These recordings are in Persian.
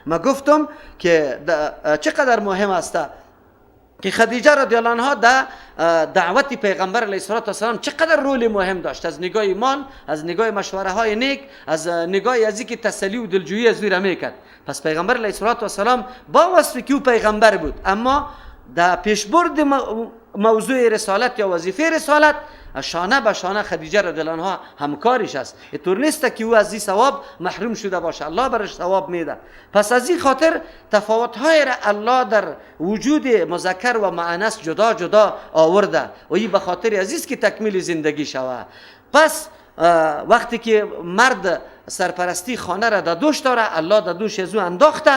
ما گفتم که چقدر مهم است که خدیجه رضی الله عنها در دعوت پیغمبر علیه السلام چقدر رول مهم داشت، از نگاه ایمان، از نگاه مشوره های نیک، از نگاه ازی که تسلی و دلجویی از وی را میکرد. پس پیغمبر علیه السلام با وصفی که او پیغمبر بود، اما در پیشبرد موضوع رسالت یا وظیفه رسالت شانه به شانه خدیجه رضی الله عنها همکارش است. اینطور نیست که او از این ثواب محروم شده باشه، الله برش ثواب میده. پس از این خاطر تفاوت‌های را الله در وجود مذکر و مؤنث جدا جدا آورده و این به خاطر عزیز که تکمیل زندگی شود. پس وقتی که مرد سرپرستی خانه را در دوش داره، الله در دوش از او انداخته،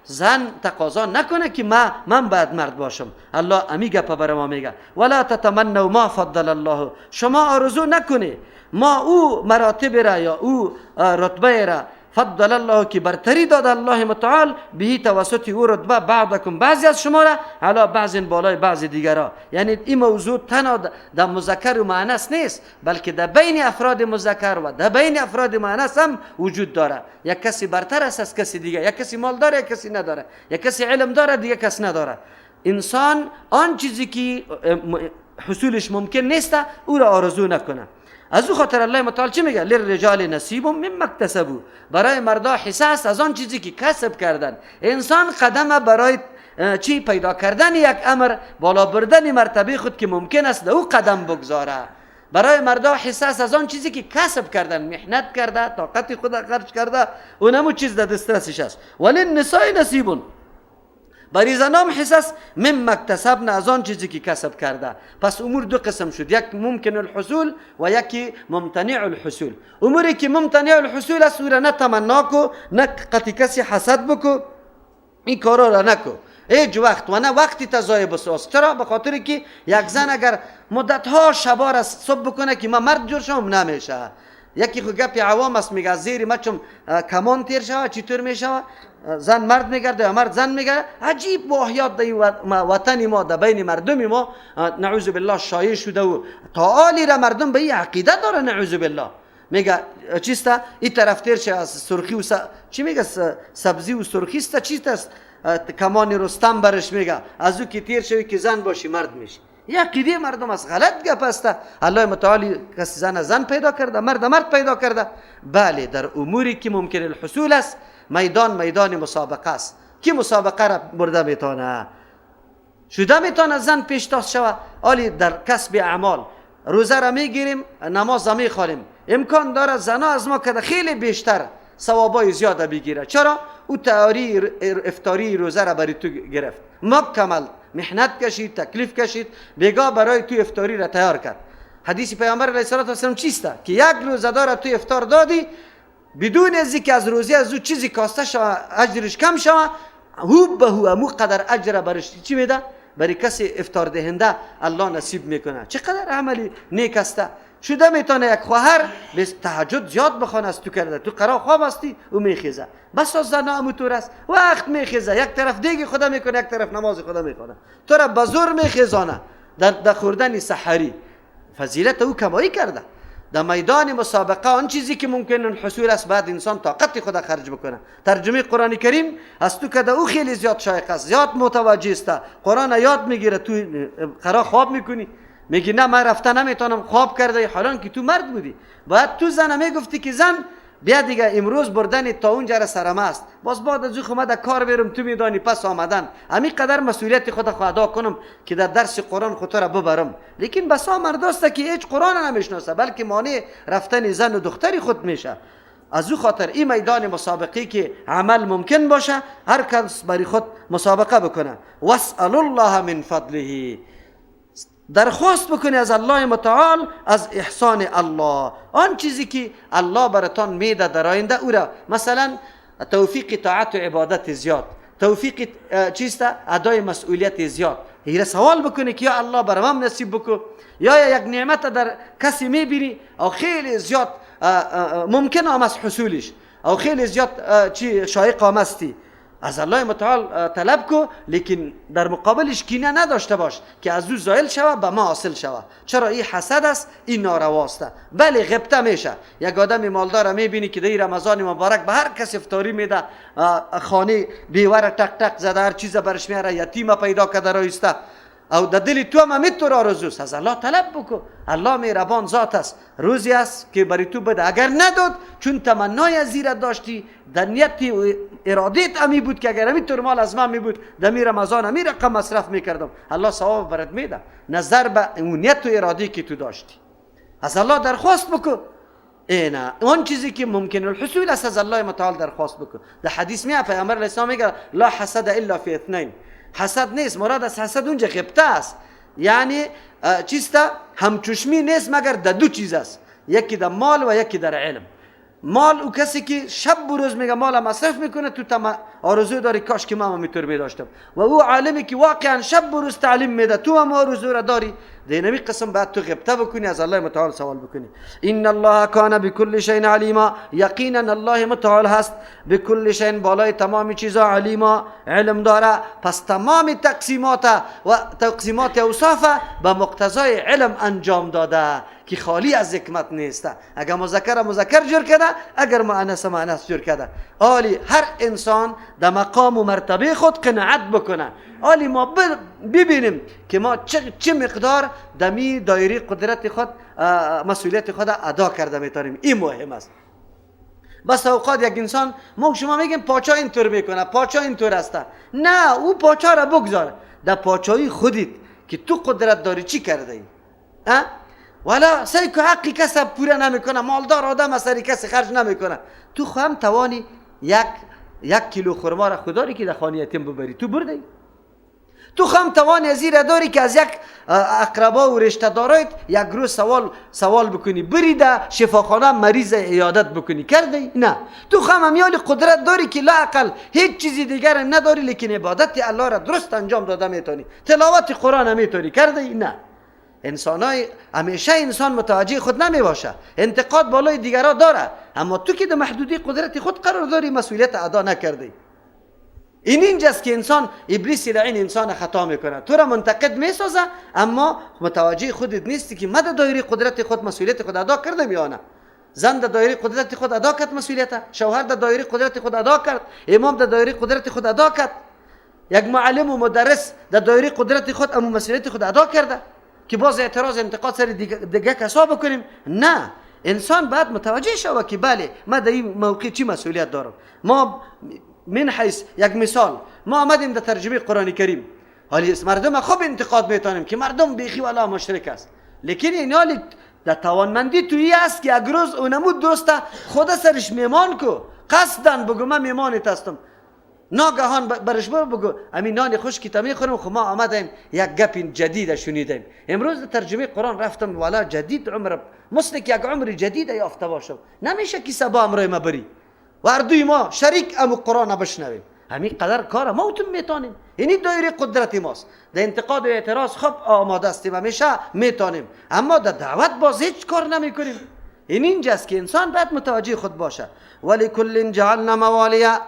زن تقاضا نکنه که من باید مرد باشم. الله امی گپ بر ما میگه ولا تتمنوا ما فضل الله، شما آرزو نکنه ما او مراتب را یا او رتبه را فضل الله که برتری داد الله متعال به توسط او رتبه بعضکم بعضی از شما را علی بعض بالای بعض دیگرا. یعنی این موضوع تنها در مذکر و مؤنث نیست، بلکه در بین افراد مذکر و در بین افراد مؤنث هم وجود داره. یک کسی برتر است از کسی دیگه، یک کسی مال داره یک کسی نداره، یک کسی علم داره دیگه کس نداره. انسان آن چیزی که حصولش ممکن نیست او را آرزو نکنه. از او خاطر الله متعال چی میگه؟ للرجال نصیب مما اکتسبوا، برای مردا حصه است از آن چیزی که کسب کردن. انسان قدم برای چی پیدا کردن یک امر، بالا بردن مرتبه خود که ممکن است او قدم بگذاره. برای مردا حصه است از آن چیزی که کسب کردن، محنت کرده، طاقت خود خرج کرده، اونمو چیز در دسترسش است. وللنساء نصیب، برای زنام حساس مما اکتسبن، از آن چیزی که کسب کرده. پس امور دو قسم شد، یک ممکن الحصول و یکی ممتنع الحصول. اموری که ممتنع الحصول است او را نه تمنا کو، نه قطع کسی حسد بکو، این کارا را نکو هیچ وقت، و نه وقتی تضایع بساز. چرا؟ به خاطر که یک زن اگر مدت ها شبا را صبح بکنه که من مرد جور شم، نمیشه. یکی خود گپی عوام است میگه زیر ما چون کمان تیر شود چطور میشود؟ زن مرد میگرده یا مرد زن میگرده. عجیب واهیات در وطن ما در بین مردم ما نعوذ بالله شایع شده و تعالی را مردم به این عقیده داره نعوذ بالله. میگه چیسته این طرف تیر شه از سرخی و چی میگه سبزی و سرخی است، چیست است کمان رستم برش میگه از او که تیر شوی که زن باشی مرد میشی. یه عقیده مردم است، غلط گپ است. الله متعالی کسی زن پیدا کرده، مرد پیدا کرده. بله در اموری که ممکن الحصول است میدان مسابقه است. کی مسابقه را برده میتونه؟ شده میتونه زن پیشتاز شوه. حالی در کسب اعمال روزه را میگیریم، نماز را میخوانیم، امکان داره زنا از ما که خیلی بیشتر ثوابای زیاده بگیره. چرا؟ او تیاری افطاری روزه را برای تو گرفت، مکمل محنت کشید، تکلیف کشید، بگاه برای تو افطاری را تیار کرد. حدیث پیامبر علیه السلام چیسته که یک روزه‌دار تو افطار دادی بدون از اینکه از روزی از او چیزی کاسته شوه، اجرش کم شوه، هو به هو امو قدر اجر برش چی میده؟ برای کسی افطار دهنده الله نصیب میکنه. چقدر عملی نیک است. شده میتونه یک خواهر به تهجد زیاد بخونه است تو کرده، تو قرار خواب هستی او میخیزه، بس از زنا همونطور است، وقت میخیزه، یک طرف دیگی خدا میکنه یک طرف نماز خدا میکنه، تو را بزور میخیزانه در خوردن سحری. فضیلت او کمایی کرده. در میدان مسابقه آن چیزی که ممکن الحصول است بعد انسان طاقت خدا خرج بکنه. ترجمه قرآن کریم از تو که او خیلی زیاد شایق است، زیاد متوجه است، قرآن یاد میگیره، تو قرار خواب میکنی میگی نه من رفته نمیتونم، خواب کرده، حالان که تو مرد بودی. باید تو زن میگفتی که زن بیا دیگه امروز بردن تا اونجا را سرم است، باز بعد از خود من کار برم، تو میدانی پس آمدن همین قدر مسئولیت خود ادا کنم که در درس قرآن خود را ببرم. لیکن بسا مرداست که هیچ قرآن نمیشناسه بلکه مانع رفتن زن و دختری خود میشه. از او خاطر این میدان مسابقه که عمل ممکن باشه هر کس برای خود مسابقه بکنه. واسأل الله من فضله، درخواست بکنی از الله متعال از احسان الله، آن چیزی که الله براتان میده در آینده او را، مثلا توفیق طاعت و عبادت زیاد، توفیق چیست ادای مسئولیت زیاد. هیره سوال بکنی که یا الله برام نصیب بکو، یا یک نعمت در کسی میبینی او خیلی زیاد ممکن هم از حصولش او خیلی زیاد چی شایق هم استی، از الله متعال طلب کو، لیکن در مقابلش کینه نداشته باش که از او زائل شوه به ما حاصل شوه. چرا این حسد است، این نارواست. بله غبطه میشه. یک آدم مالدار میبینی که در رمضان مبارک به هر کس افطاری میده، خانه بیواره تک تک زده، هر چیز برش میاره، یتیم پیدا کرده رایسته، او در دل تو هم همینطور آرزوست. از الله طلب بکو. الله مهربان ذات است، روزی است که برای تو بده. اگر نداد چون تمنای زیر داشتی، در نیت و ارادت امی بود که اگر همینطور مال از من می بود در می رمضان همی رقم مصرف میکردم، الله ثواب برات میده نظر به اون نیت و ارادی که تو داشتی. از الله درخواست بکو. اینا اون چیزی که ممکن الحصول است از الله متعال درخواست بکو. در حدیث میاد پیامبر علیه السلام میگه لا حسد الا فی اثنین. حسد نیست، مراد از حسد اونجا غبطه است، یعنی چیستا همچشمی نیست مگر در دو چیز است، یکی در مال و یکی در علم. مال او کسی که شب و روز میگه مال مصرف میکنه، تو آرزو داری کاش که من اینطور میداشتم، و او عالمی که واقعا شب و روز تعلیم میده، تو هم آرزو را داری، دینمی قسم بعد تو غبطه بکنی، از الله متعال سوال بکنی. ان الله کان بكل شیء علیما. یقینا الله متعال هست بكل شیء، بالای تمام چیزا، علیما علم داره. پس تمام تقسیمات اوصاف به مقتضای علم انجام داده که خالی از حکمت نیست. اگر مذکر جور کرده، اگر مؤنث جور کرده. عالی هر انسان در مقام و مرتبه خود قناعت بکنه. عالی ما ببینیم که ما چه مقدار دمی دایره قدرت خود مسئولیت خود ادا کرده میتونیم. این مهم است. بس اوقات یک انسان ما شما میگیم پاچا اینطور میکنه، پاچا اینطور است. نه، او پاچا را بگذار در پاچایی خودت که تو قدرت داری چی کرده ای؟ ولا سعی که حقی کسی پوره نمیکنه، مالدار آدم از سری کسی خرج نمیکنه، تو خواهم توانی یک کیلو خرما را خداری که در خانه یتیم ببری، تو بردی. تو خواهم توانی زیر داری که از یک اقربا و رشته دارایت یک روز سوال بکنی، بری در شفاخانه مریض عیادت بکنی، کردی؟ نه. تو خواهم امیال قدرت داری که لااقل هیچ چیزی دیگر نداری، لیکن عبادت الله را درست انجام داده میتونی، تلاوت قرآن میتونی، کردی؟ نه. همیشه انسان متوجه خود نمی باشه، انتقاد بالای دیگرها داره، اما تو که در محدودی قدرت خود قرار داری، مسئولیت ادا نکردی. اینجاست که انسان ابلیس لعین انسان خطا میکنه، تو را منتقد میسازه اما متوجه خودت نیستی که مد دایره قدرت خود مسئولیت خود ادا کرده یا نه. زن در دایره قدرت خود ادا کرد مسئولیت، شوهر در دایره قدرت خود ادا کرد، امام در دایره قدرت خود ادا کرد، یک معلم و مدرس در دایره قدرت خود اما مسئولیت خود ادا کرده که باز اعتراض انتقاد سر دیگه کسا بکنیم. نه، انسان باید متوجه شوه که بله من در این موقع چی مسئولیت دارم. ما من حیث یک مثال، ما آمدیم در ترجمه قرآن کریم، حالی مردم خوب انتقاد میتونیم که مردم بیخی والا مشرک است، لیکن این حالی در توانمندی تویی است که اگر روز اونمود درسته خود سرش میمان کو، قصدن بگو من میمانت هستم، ناگهان برش بگو همین نان خوش که تمی خورم. خب ما آمدیم یک گپ جدید شنیدیم. امروز در ترجمه قرآن رفتم، والا جدید عمر مثل که یک عمر جدید یافته باشم، نمیشه که سبا امروی ما بری و اردوی ما شریک امو قرآن بشنویم. همین قدر کار ما اتون میتونیم، اینی دایره قدرت ماست. در انتقاد و اعتراض خب آماده هستیم، همیشه میتونیم، اما در دعوت باز هیچ کار نمیکنیم. اینجاست که انسان باید متوجه خود باشه. ولکل جعلنا موالیا.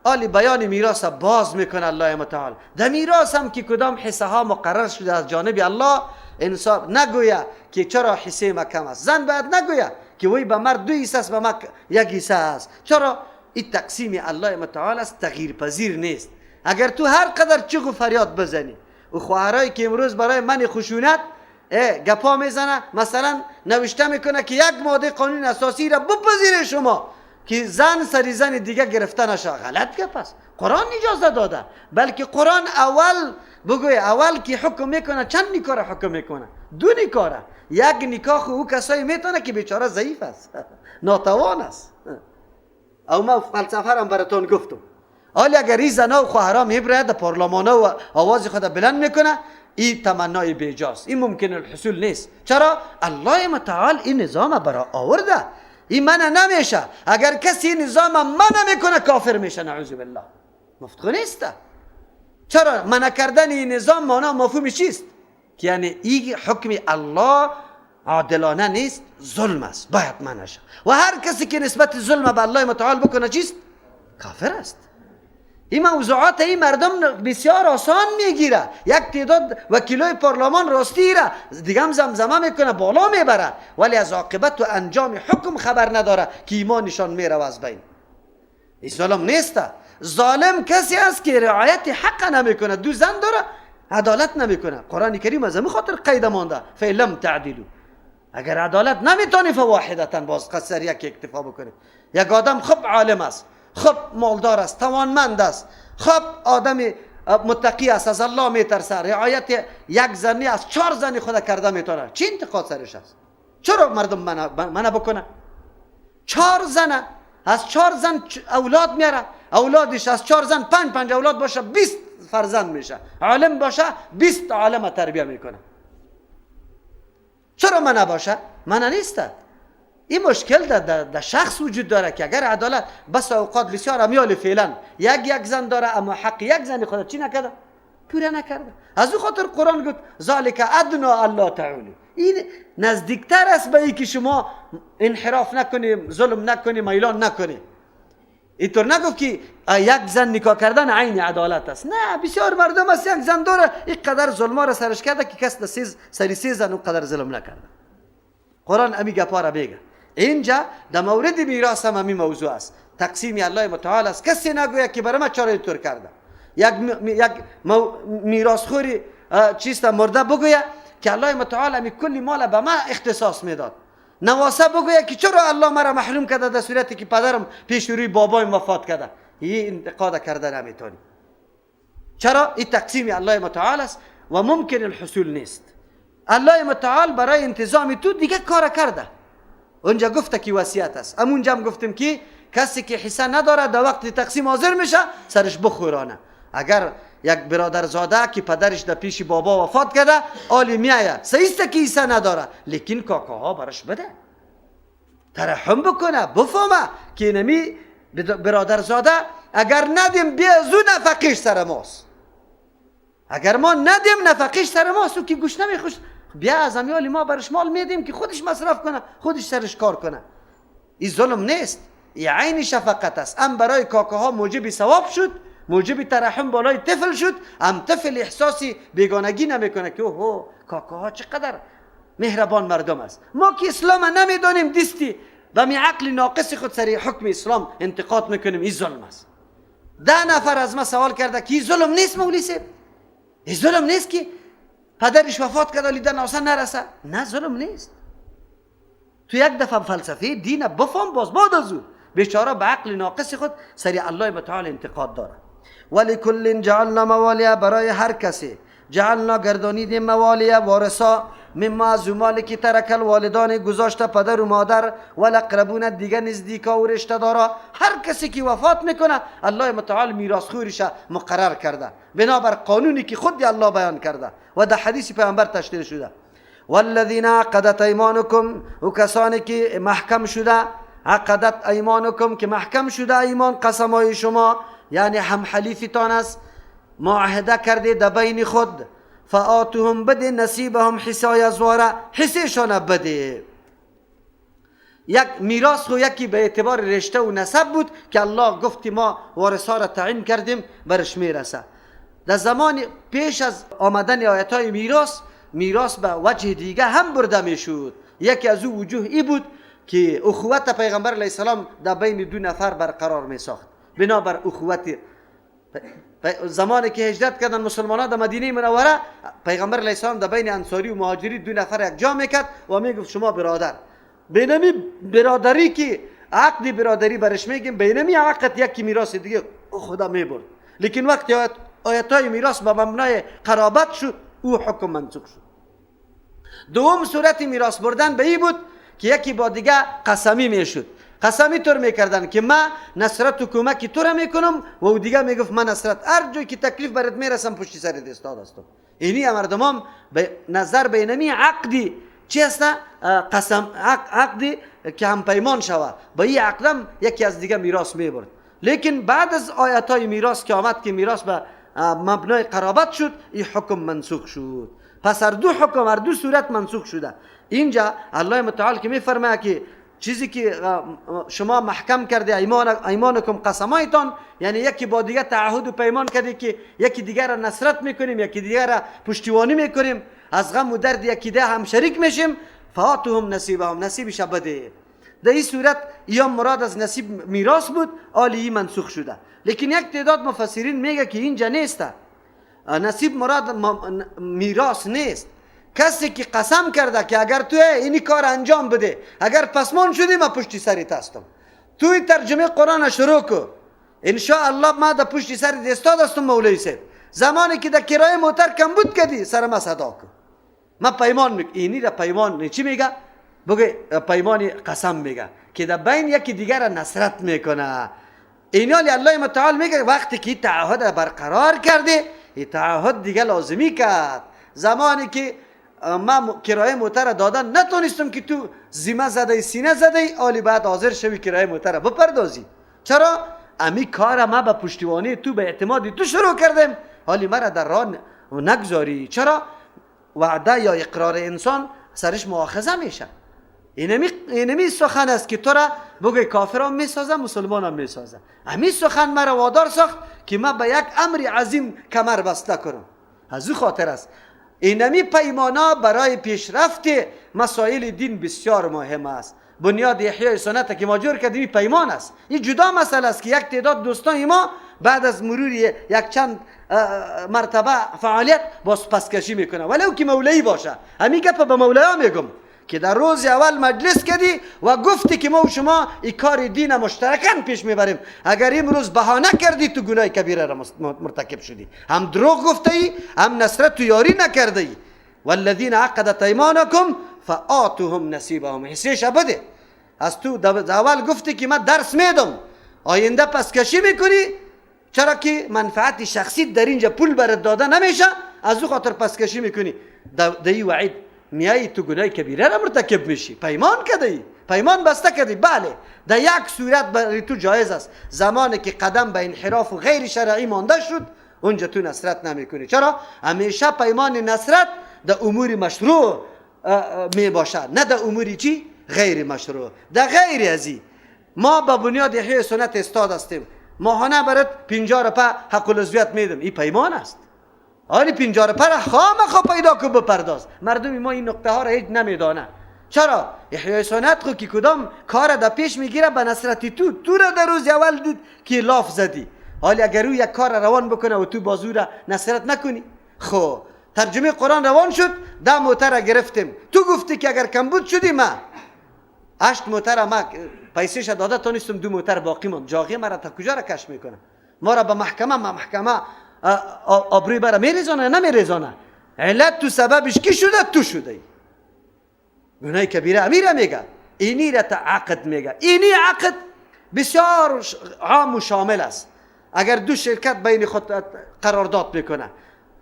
آلی بیان میراث باز میکنه الله متعال. در میراث هم که کدام حصه ها مقرر شده از جانب الله، انسان نگویا که چرا حصه ما کم است. زن باید نگویا که وی به مرد 2 حصه است، به ما 1 حصه است. چرا؟ این تقسیم الله متعال است، تغییر پذیر نیست. اگر تو هر قدر چغ و فریاد بزنی و خواهرایی که امروز برای من خشونت گپا میزنه، مثلا نوشته میکنه که یک ماده قانون اساسی را بپذیره شما که زن سری زن دیگه گرفته نشه، غلط گپ است. قرآن اجازه داده، بلکه قرآن اول که حکم میکنه چند نکاح حکم میکنه؟ 2 نکاح. یک نکاح او کسایی میتونه که بیچاره ضعیف است، ناتوان است. او ما فلسفه را براتون گفتم. حالا اگر این زنا و خواهرها میبره در پارلمان و آواز خود بلند میکنه، این تمنای بیجاست، این ممکن الحصول نیست. چرا؟ الله متعال این نظام برای آورده، این منع نمیشه. اگر کسی نظام منع میکنه کافر میشه، نعوذ بالله. مفتخر نیست. چرا؟ منع کردن این نظام معنا مفهومش چیست؟ که یعنی این حکم الله عادلانه نیست، ظلم است، باید منع شه. و هر کسی که نسبت ظلم به الله متعال بکنه چیست؟ کافر است. این موضوعات این مردم بسیار آسان میگیره. یک تعداد وکیلای پارلمان راستی را دیگه هم زمزمه میکنه، بالا میبره، ولی از عاقبت و انجام حکم خبر نداره که ایمانشان میره از بین. این ظلم نیست. ظالم کسی است که رعایت حق نمیکنه. دو زن داره، عدالت نمیکنه. قرآن کریم از همین خاطر قید مانده فلم تعدیلو. اگر عدالت نمیتونی فواحدتا، باز قصر یک اکتفا بکنی. یک آدم خب عالم است، خب مالدار است، توانمند است، خب آدم متقی است، از الله میترسه، رعایت یک زنی از 4 زنی خود کرده میتونه، چی انتقاد سرش است؟ چرا مردم منع بکنه؟ 4 زن، از 4 زن اولاد میاره، اولادش از 4 زن 5 اولاد باشه 20 فرزند میشه، عالم باشه 20 عالم تربیه میکنه. چرا منع باشه؟ منع نیست. این مشکل در شخص وجود داره که اگر عدالت، بس اوقات بسیار امیال فعلا یک زن داره اما حق یک زن خود چی نکرده؟ پوره نکرده. از او خاطر قرآن گفت ذالک ادنا الله تعالی، این نزدیکتر است به اینکه شما انحراف نکنی، ظلم نکنی، میلان نکنی. اینطور نگفت که یک زن نکاح کردن عین عدالت است. نه، بسیار مردم است یک زن داره این قدر ظلم را سرش کرده که کس سری 3 زن اون قدر ظلم نکرده. قرآن امی گپا را بگه. اینجا در مورد میراث هم همین موضوع است. تقسیم الله متعال است. کسی نگوید که برای ما چرا اینطور کرده. یک میراثخوری چیست مرده بگوید که الله متعال همی کلی مال به ما اختصاص میداد. نواسه بگوید که چرا الله مرا محروم کرده در صورتی که پدرم پیش روی بابایم وفات کرده. این انتقاد کرده نمیتونی. چرا؟ این تقسیم الله متعال است و ممکن الحصول نیست. الله متعال برای انتظام تو دیگه کار کرده. اونجا گفته که وصیت است. امونجا هم گفتیم که کسی که حصه نداره در وقت تقسیم حاضر میشه سرش بخورانه. اگر یک برادرزاده که پدرش در پیش بابا وفات کرده آلی میایه سیسته که حصه نداره، لیکن کاکاها برش بده، ترحم بکنه، بفهمه که نمی برادرزاده اگر ندیم بیا زو نفقیش سر ماست. اگر ما ندیم نفقیش سر ماست و که گوش نمیخوش، بیا از امیال ما برش مال میدیم که خودش مصرف کنه، خودش سرش کار کنه. این ظلم نیست، این عین شفقت است. ام برای کاکاها موجب ثواب شد، موجب ترحم بالای طفل شد، ام طفل احساسی بیگانگی نمیکنه که اوه کاکاها چقدر مهربان مردم است. ما که اسلام نمیدانیم دستی و می عقل ناقص خود سری حکم اسلام انتقاد میکنیم، این ظلم است. 10 نفر از ما سوال کرده که این ظلم نیست مولوی صاحب؟ این ظلم نیست که پدرش وفات کرده لیدن ناسا نرسه؟ نه، ظلم نیست. تو یک دفعه فلسفه دین بفهم باز بعد از او بیچاره به عقل ناقص خود سری الله متعال انتقاد داره. ولکل جعلنا موالیه، برای هر کسی جعلنا گردانیدیم موالیه وارثا مما از مالی که ترک الوالدان گذاشته پدر و مادر و الاقربون دیگه نزدیکا و رشته دارا. هر کسی که وفات میکنه الله متعال میراثخوریش مقرر کرده بنابر قانونی که خود الله بیان کرده و در حدیث پیامبر تشریح شده. والذین عقدت ایمانکم، و کسانی که محکم شده، عقدت ایمانکم که محکم شده ایمان قسمای شما، یعنی هم حلیفتان است، معاهده کرده در بین خود، فآتهم بده نصیبهم حصای ازواره، حصهشان بده. یک میراث خو یکی به اعتبار رشته و نسب بود که الله گفتی ما وارثا را تعیین کردیم برش میرسه. در زمان پیش از آمدن آیت‌های میراث به وجه دیگه هم برده میشد. یکی از او وجوه ای بود که اخوت پیغمبر علیه السلام در بین 2 نفر برقرار می ساخت. بنابر اخوت زمانی که هجرت کردن مسلمانان در مدینه منوره، پیغمبر علیه السلام در بین انصاری و مهاجری 2 نفر یک جا میکرد و میگفت شما برادر. بینمی برادری که عقد برادری برش میگیم، بینمی عقد یکی میراث دیگه خدا میبرد. لیکن وقتی آیت‌های میراث به مبنای قرابت شد او حکم منسوخ شد. دوم صورت میراث بردن به این بود که یکی با دیگه قسمی میشد. قسمی طور میکردن که من نصرت و کمکی تو را میکنم و او دیگه میگفت من نصرت هر جایی که تکلیف برات میرسم پشت سرت استاد هستم. اینی مردمان به نظر بینمی عقدی چی هست؟ قسم عقدی که هم پیمان شود، با این عقدم یکی از دیگه میراث میبرد. لیکن بعد از آیاتای میراث که آمد که میراث به مبنای قرابت شد، این حکم منسوخ شد. پس هر دو حکم هر دو صورت منسوخ شده. اینجا الله متعال که میفرماید که چیزی که شما محکم کرده ایمانکم قسمایتان، یعنی یکی با دیگه تعهد و پیمان کرده که یکی دیگر را نصرت میکنیم، یکی دیگر را پشتیبانی میکنیم، از غم و درد یکی دیگه هم شریک میشیم. فآتوهم نصیبهم، نصیبش بده. در این صورت یا مراد از نصیب میراث بود، آلی منسوخ شده. لیکن یک تعداد مفسرین میگه که اینجا نیست، نصیب مراد میراث نیست. کسی که قسم کرده که اگر تو اینی کار انجام بده، اگر پسمان شدی ما پشت سرت هستم، توی ترجمه قرآن شروع کو، ان شاء الله ما در پشت سرت استاد هستم مولوی صاحب. زمانی که در کرایه موتر کم بود کردی سر ما صدا کو، ما پیمان میگم. اینی را پیمان چی میگه؟ بگه پیمان قسم میگه که در بین یکی دیگر را نصرت میکنه. اینالی الله متعال میگه وقتی که تعهد برقرار کرده، این تعهد دیگه لازمی کرد. زمانی که ما کرایه موتر دادن نتونستم که تو زیمه زده سینه زده، آلی بعد حاضر شوی کرایه موتر بپردازی. چرا؟ امی کار ما به پشتیبانی تو، به اعتماد تو شروع کردم، حالی مرا در راه نگذاری. چرا؟ وعده یا اقرار انسان سرش مؤاخذه میشه. اینمی سخن است که تو را بگه کافر هم میسازه، مسلمان هم میسازه. امی سخن مرا وادار ساخت که من به یک امر عظیم کمر بسته کنم. از او خاطر است اینمی پیمانا برای پیشرفت مسائل دین بسیار مهم است. بنیاد احیای سنت که ما جور کردیم پیمان است. این جدا مسئله است که یک تعداد دوستان ما بعد از مرور یک چند مرتبه فعالیت باز پسکشی میکنه، ولو که مولایی باشه. همین گپ به مولaya میگم که در روز اول مجلس کردی و گفتی که ما و شما این کار دین مشترکاً پیش میبریم، اگر امروز بهانه کردی تو گناه کبیره را مرتکب شدی، هم دروغ گفتی، هم نصرت و یاری نکردی. والذین عقدت ایمانکم فآتوهم نصیبهم، حصهش بده. از تو اول گفتی که من درس میدم، آینده پس کشی میکنی، چرا که منفعت شخصی در اینجا پول برات داده نمیشه، از او خاطر پس کشی میکنی. دی وعید میایی تو گناه کبیره را مرتکب میشی. پیمان کردی، پیمان بسته کردی. بله در یک صورت برای تو جایز است، زمانی که قدم به انحراف و غیر شرعی مانده شد، اونجا تو نصرت نمیکنی. چرا؟ همیشه پیمان نصرت در امور مشروع می باشد، نه در اموری چی؟ غیر مشروع. در غیر ازی ما با بنیاد احیای سنت استاد هستیم، ماهانه برات 50 روپیه حق العضویت میدم، این پیمان است. آری 50 روپیه را خامخا پیدا کن بپرداز. مردم ما این نکته ها را هیچ نمیدانه. چرا؟ احیای سنت خو که کدام کار در پیش میگیره به نصرتی تو را در روز اول دید که لاف زدی، حالی اگر او یک کار روان بکنه و تو بازو را نصرت نکنی. خب ترجمه قرآن روان شد، 10 موتر را گرفتیم، تو گفتی که اگر کمبود شدی ما 8 موتر ما پیسهش داده تونستم 2 موتر باقی ماند، جاغی مرا تا کجا را کش میکنه؟ ما را به محکمه آبروی برا میریزانه نمیریزانه؟ علت تو سببش کی شده؟ تو شده. گناه کبیره امیره میگه، اینی را عقد میگه. اینی عقد بسیار عام و شامل است. اگر دو شرکت بین خود قرارداد میکنه،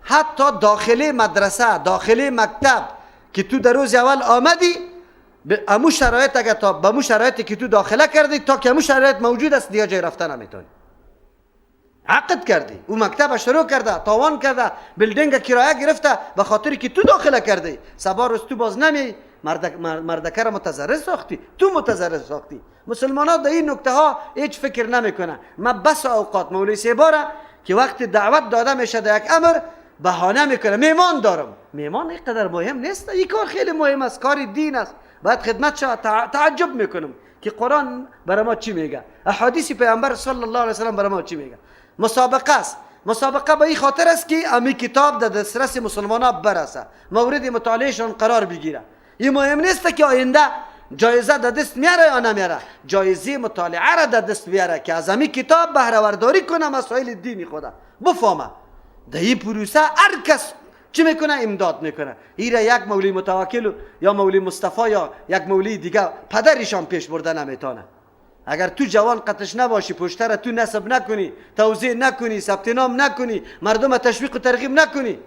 حتی داخل مدرسه، داخل مکتب که تو در روز اول آمدی، به امو شرایط اگر تا به امو شرایطی که تو داخله کردی، تا که امو شرایط موجود است دیگه جای رفتن نمیتونی. عقد کردی، او مکتب شروع کرده، تاوان کرده، بیلدینگ کرایه گرفته به خاطری که تو داخله کردی. صبح روز تو باز نمی مردکه را متضرر ساختی، تو متضرر ساختی. مسلمان ها در این نکته ها هیچ فکر نمیکنن. من بس اوقات مولوی سیباره که وقت دعوت داده میشه در یک امر بهانه میکنه میمان دارم. میمان اینقدر مهم نیست، این کار خیلی مهم است، کار دین است، باید خدمت شود. تعجب میکنم که قرآن برای ما چی میگه، احادیث پیامبر صلی الله علیه و سلم برای ما چی میگه. مسابقه است. مسابقه به این خاطر است که امی کتاب در دسترس مسلمان‌ها برسه، مورد مطالعهشان قرار بگیره. این مهم نیست که آینده جایزه در دست میاره یا نمیاره، جایزه مطالعه را در دست بیاره که از امی کتاب بهره برداری کنه، مسائل دینی خدا بفهمه. در این پروسه هر کس چی میکنه؟ امداد میکنه. ایره یک مولوی متوکل یا مولوی مصطفی یا یک مولوی دیگه پدرشان پیش برده نمیتونه. اگر تو جوان قطش نباشی، پشتر تو نسب نکنی، توزیع نکنی، ثبت نام نکنی، مردم تشویق و ترغیب نکنی،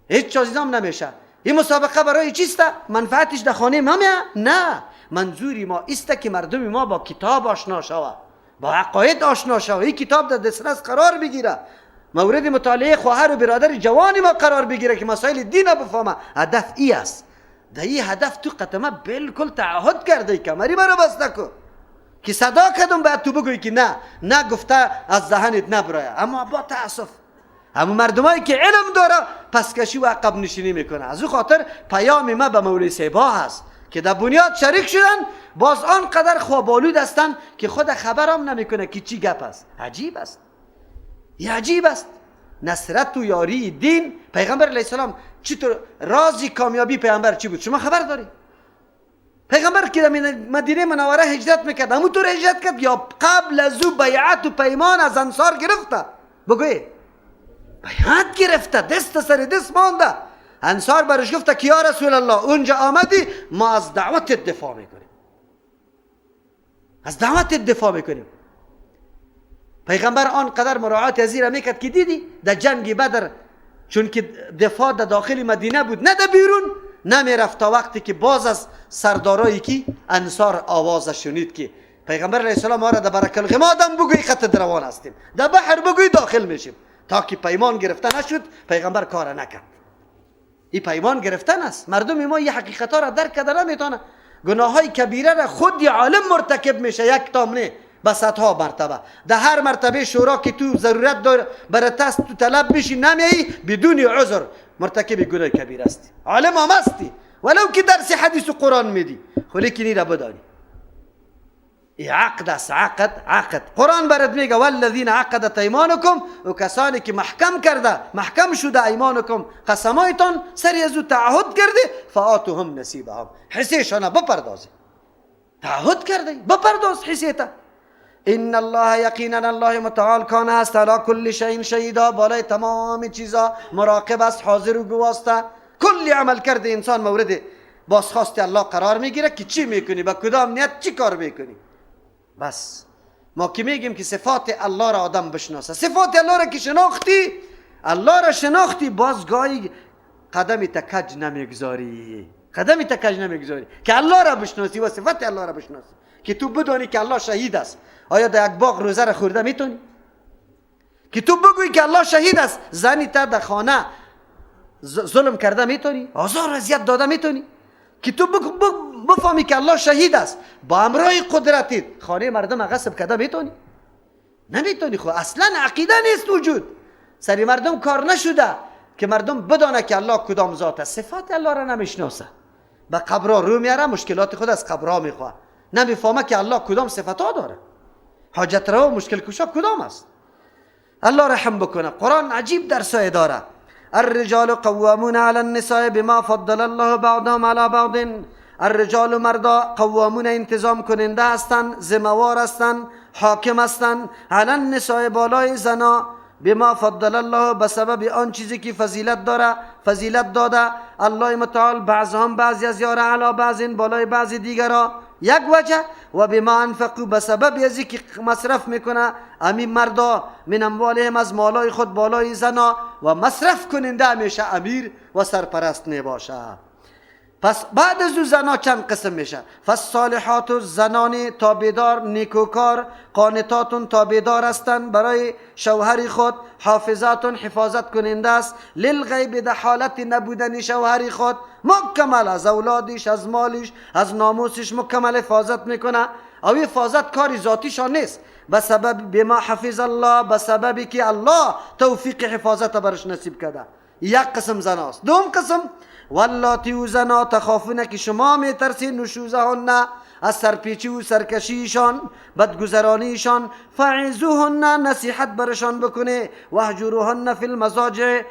هیچ چیزی هم نمیشه. این مسابقه برای چیست؟ منفعتش در خانه ما نه، منظوری ما است که مردم ما با کتاب آشنا شوه، با عقاید آشنا شوه، این کتاب در دسترس قرار بگیره، مورد مطالعه خواهر و برادر جوان ما قرار بگیره که مسائل دین بفهمه. هدف ای است. در این هدف تو قطمه بالکل تعهد کرده، کمری برو بسته کو که صدا کردم باید تو بگوی که نه گفته از ذهنت نبرایه. اما با تاسف اما مردمایی که علم داره پس کشی و عقب نشینی میکنه. از او خاطر پیام ما به مولوی صاحبا هست که در بنیاد شریک شدن، باز آنقدر خوابالود هستن که خود خبرم نمیکنه که چی گپ است. عجیب است، یه عجیب است. نصرت و یاری دین، پیغمبر علیه السلام چطور رازی کامیابی پیغمبر چی بود شما خبر داری؟ پیغمبر که در مدینه منوره هجرت میکرد همونطور هجرت کرد یا قبل از او بیعت و پیمان از انصار گرفته؟ بگوی بیعت گرفته، دست سر دست مانده. انصار برش گفته که یا رسول الله اونجا آمدی ما از دعوت دفاع میکنیم، از دعوت دفاع میکنیم. پیغمبر آنقدر مراعات از این را میکرد که دیدی در جنگ بدر چون که دفاع در داخل مدینه بود نه در بیرون، نمیرفت تا وقتی که باز از سردارایی که انصار آوازش شنید که پیغمبر علیه السلام ما را در برک الغماد هم بگوی خط روان هستیم، در بحر بگوی داخل میشیم. تا که پیمان گرفتن نشد پیغمبر کار نکرد. این پیمان گرفتن است. مردم ما این حقیقت ها را درک کرده نمیتونه. گناه های کبیره را خود عالم مرتکب میشه، یک تام نه به صدها مرتبه. در هر مرتبه شورا که تو ضرورت داره برات است تو طلب میشی نمیایی بدون عذر مرتکب گناه کبیره است. عالم هم هستی ولو که درس حدیث و قرآن میدی، خلیکی نی را بدانی. این عقد است، عقد. قرآن برات میگه والذین عقدت ایمانکم، و کسانی که محکم شده ایمانکم قسمایتان سری از او تعهد کرده فآتوهم نصیبهم، حصهشان بپردازه. تعهد کرده بپرداز حصیتا. ان الله یقینا الله متعال کان است علی کل شیء شهیدا، بالای تمام چیزا مراقب است، حاضر و گواسته. کلی عمل کرده انسان مورد بازخواست الله قرار میگیره که چی میکنی، با کدام نیت چی کار میکنی. بس ما که میگیم که صفات الله را آدم بشناسه، صفات الله را که شناختی، الله را شناختی، باز گاهی قدمی تکج نمیگذاری که الله را بشناسی و صفات الله را بشناسی، که تو بدانی که الله شهید است. آیا در یک باغ روزه را خورده میتونی؟ که تو بگویی که الله شهید است، زنی تا در خانه ظلم کرده میتونی؟ آزار و اذیت داده میتونی؟ که تو بفهمی که الله شهید است، با امرای قدرتت خانه مردم غصب کرده میتونی؟ نمیتونی. خب اصلا عقیده نیست وجود. سری مردم کار نشده که مردم بدانه که الله کدام ذات است. صفات الله را نمیشناسه، به قبرها رو میاره، مشکلات خود از قبرها میخواه، نمیفهمه که الله کدام صفات داره، حاجت روا و مشکل کشا کدام است. الله رحم بکنه. قرآن عجیب درسای داره. الرجال قوامون علی النساء بما فضل الله بعضهم علی بعض. الرجال مردا قوامون انتظام کننده هستند، ذمه‌وار هستند، حاکم هستند، علی النساء بالای زنا، بما فضل الله به سبب آن چیزی که فضیلت داده الله متعال بعضهم بعضی از یار علی بعض بالای بعضی دیگرا. یک وجه و بما انفقوا به سبب ازی که مصرف میکنه امی مردا من اموالهم از مالای خود بالای زنا، و مصرف کننده همیشه امیر و سرپرست نباشه. پس بعد از او زنا چند قسم میشه؟ فالصالحات، زنان تابعدار نیکوکار، قانتات تابعدار هستند برای شوهر خود، حافظات حفاظت کننده است، للغیب در حالت نبودن شوهر خود مکمل از اولادش، از مالش، از ناموسش مکمل حفاظت میکنه. او حفاظت کاری ذاتیشان نیست، به سبب بما حفظ الله، به سببی که الله توفیق حفاظت برش نصیب کرده. یک قسم زناست. دوم قسم واللاتی و زنا تخافونه که شما میترسید نشوزهن از سرپیچی و سرکشیشان، بدگذرانیشان، فعظوهن نصیحت برشان بکنه، وهجروهن فی المضاجع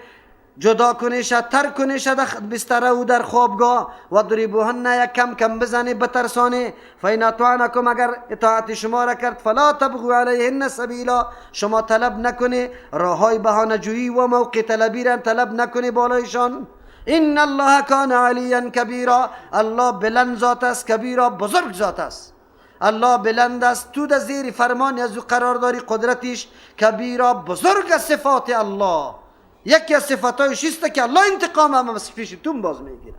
جدا کنیشه، ترک کنیشه در بستره و در خوابگاه، و ضربوهن یک کم کم بزنه بترسانه. فین اطعنکم اگر اطاعت شما را کرد، فلا تبغوا علیهن سبیلا، شما طلب نکنه راههای بهانه جویی و موقع طلبی را طلب نکنه بالایشان. ان الله کان علیا کبیرا، الله بلند ذات است، کبیرا بزرگ ذات است. الله بلند است، تو در زیر فرمان از او قرار داری، قدرتش کبیرا بزرگ از صفات الله. یکی از صفاتایش است که الله انتقام هم از پیش تو باز میگیره.